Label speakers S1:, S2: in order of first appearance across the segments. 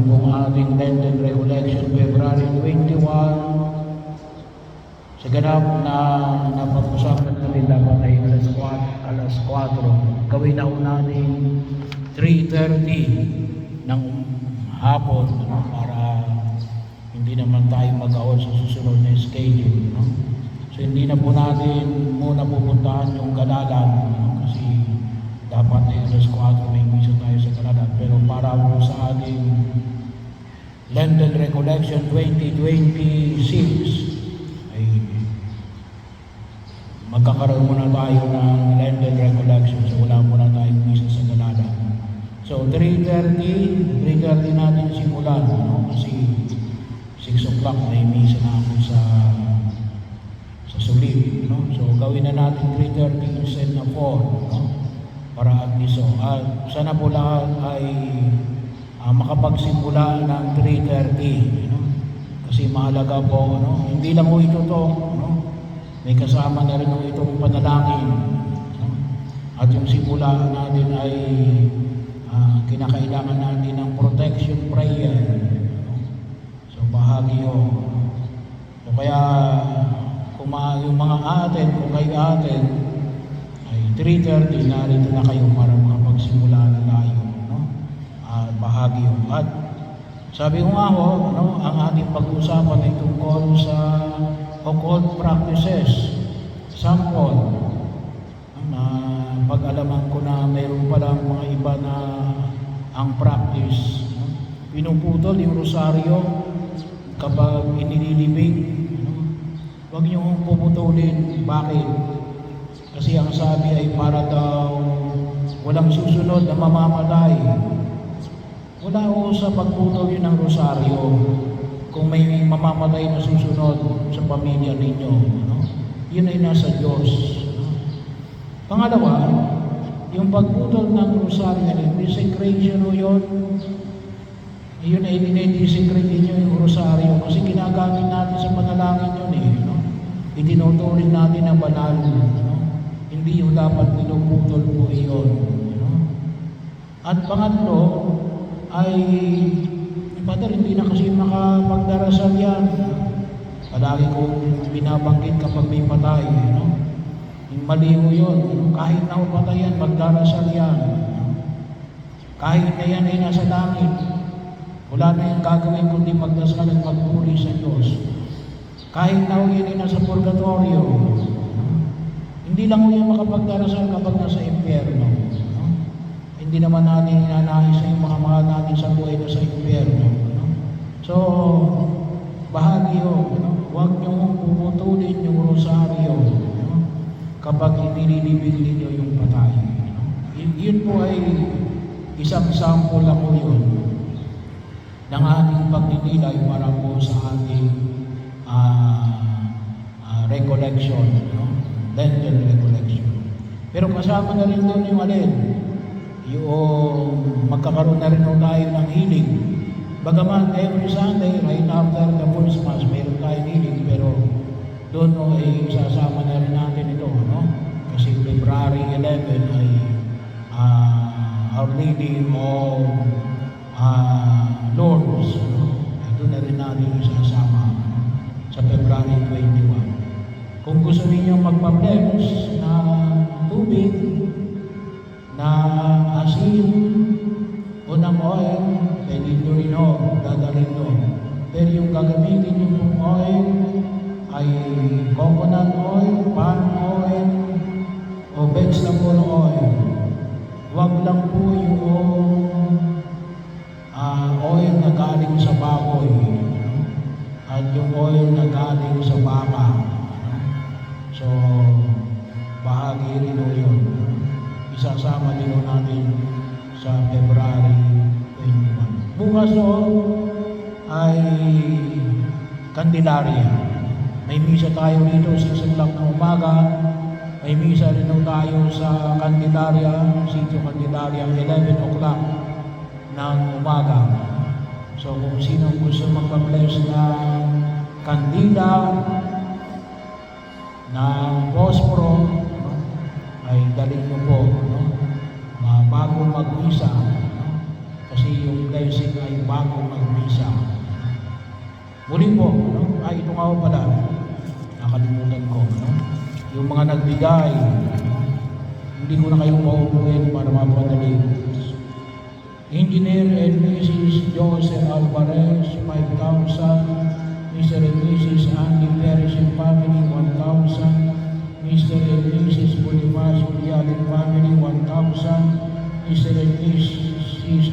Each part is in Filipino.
S1: pong ating Lenten Recollection, February 21, sa ganap na napag-usapan natin dapat ay alas 4. Gawin na natin 3:30 ng hapon, no? Para hindi naman tayo mag-aon sa susunod na schedule, no? So hindi na po natin muna pupuntahan yung Galadan, no? Kasi dapat ay alas 4 may misa tayo sa Galadan. Pero para po sa ating Lenten Recollection 2026 ay magkakaroon muna tayo ng Lenten Recollection. So wala muna tayong misa sa Galadan. So 3:30 natin simulan, no? Kasi 6 o'clock may misa na ako sa Sulit, no? So gawin na natin 3:30 instead na 4, no? Para at least at sana po lahat ay makapagsimula ng 3:30, no? Kasi mahalaga po, no? Hindi lang po ito to, no? May kasama na rin itong panalangin, no? At yung simula natin ay kinakailangan natin ng protection prayer, no? So bahagi yun, no? So kaya kung yung mga atin, kung kayo atin ay 3:30 narito na kayo para makapagsimula na tayo, no? Bahagi yun. At sabi ko nga ho, no, ang ating pag-usapan ay tungkol sa occult practices, sample. Pag-alaman ko na mayroon palang mga iba na ang practice, no? Pinuputol yung rosaryo kapag inililibing, no? Huwag niyong puputulin. Bakit? Kasi ang sabi ay para daw walang susunod na mamamatay. Wala ko sa pagputol yun ng rosaryo kung may mamamatay na susunod sa pamilya ninyo, no? Yun ay nasa Diyos. Pangalawa, yung pagputol ng rosaryo, desecration o yun, yun ay dinidesecrate ninyo yung rosaryo kasi ginagamit natin sa panalangin yun, no? Itinuturing natin ang banal, no? Hindi yung dapat pinuputol po iyon, no? At pangatlo ay Father, hindi na kasi makapagdarasal yan. Palagi kong binabanggit kapag may patay, no? Mali mo yun. Kahit na upatay yan, magdarasal yan. Kahit na yan ay nasa langit, wala na yung gagawin kundi magdasal at magpuri sa Diyos. Kahit na yan ay nasa purgatorio, hindi lang yan makapagdarasal kapag nasa impyerno. Hindi naman natin inanais yung mga mahal natin sa buhay na sa impyerno. So, bahagi yun. Huwag niyong puputulin yung rosaryo kapag inililibing ninyo yung patay. Yun po ay isang sample lang po yun ng ating pagninilay para po sa ating recollection, no? Lenten recollection. Pero kasama na rin doon yung alin, yung magkakaroon na rin tayo ng healing. Bagaman every Sunday, right after the first Mass, mayroon tayong healing, pero doon ay sasama na rin natin ito, no? Kasi February 11 ay Our Lady of Lourdes, no? Ay doon na rin natin isasama, no? Sa February 21. Kung gusto niyo magpa-bless na tubig, na asin, o ng oil, pwede nyo rin dadalhin doon. Pero yung gagamitin nyo pong oil ay coconut oil, palm oil, o vegetable oil. Huwag lang po yung oil na galing sa baboy, at yung oil na galing sa baka. So, bahagi rin yun. Isasama din natin sa February 21. Bukas ay Candelaria. May misa tayo dito 6 o'clock ng umaga. May misa rin tayo sa Candelaria, Sitio Candelaria, 11 o'clock ng umaga. So kung sino gusto magpa-bless ng kandila, ng posporo, no, ay dalhin mo po, no? Bago mag-misa, no? Kasi yung blessing ay bago mag-misa. Muli po, no? Ito nga po pala, nakalimutan ko, no? Yung mga nagbigay, hindi ko na kayo paupuin para mapadali. Engineer and Mrs. Joseph Alvarez, 5,000. Mr. and Mrs. Andy Perez and family, 1,000. Mr. and Mrs. Bonifacio Vialin family, 1,000. Mr. and Mrs.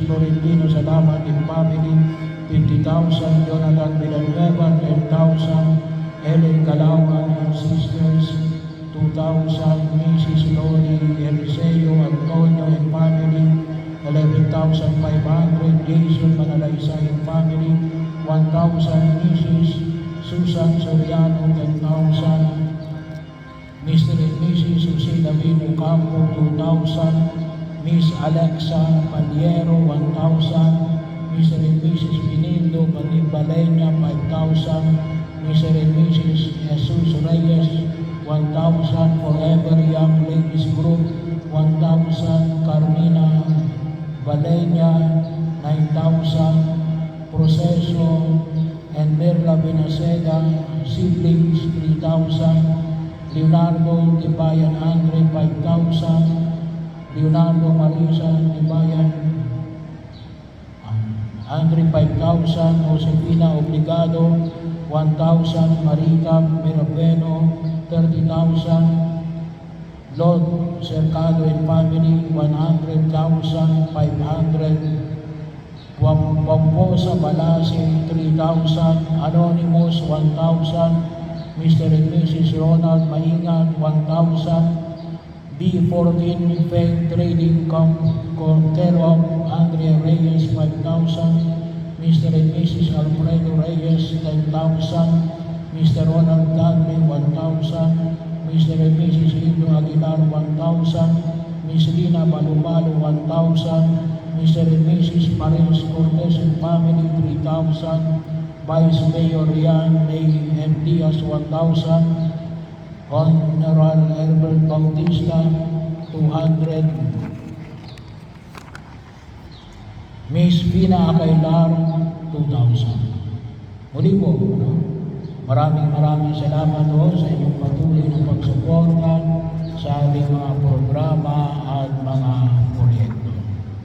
S1: Florentino Salamat and family, 50,000. Jonathan Villanueva, 10,000. Ellen Calauan and sisters, 2,000. Mrs. Lori Eliseo Antonio and family, 11,500. Jason Manalaysay and family, 1,000. Mrs. Susan Soriano, 10,000. Mr. and Mrs. Jose David Ocampo, 2,000. Miss Alexa Paliero, 1,000. Mr. and Mrs. Pinindo Balenya, 5,000. Mr. and Mrs. Jesus Reyes, 1,000. Forever Young Ladies Group, 1,000. Carmina Valenya, 9,000. Proceso and Merla Benaceda, siblings, 3,000. Leonardo Tibayan Andre, 5,000. Leonardo Marisa Tibayan Andre, 5,000. Josefina Obligado, 1,000. Marita Mirabeno, 30,000. Lord Cercado and family, 100,500. Pamposa Balasi, 3,000. Anonymous, 1,000. Mr. and Mrs. Ronald Maingat, 1,000. B14 Feng Trading Cortero Andrea Reyes, 5,000. Mr. and Mrs. Alfredo Reyes, 10,000. Mr. Ronald Dudley, 1,000. Mr. and Mrs. Indo Aguilar, 1,000. Miss Lina Balubalo, 1,000. Mr. and Mrs. Paris Cortez and family, 3,000. Vice Mayor Rian M. Diaz, 1,000. Honorable Herbert Bautista, 200. Miss Pina Acailar, 2,000. Muli po, no? Maraming salamat po sa inyong patuloy na pagsuporta sa aming mga programa at mga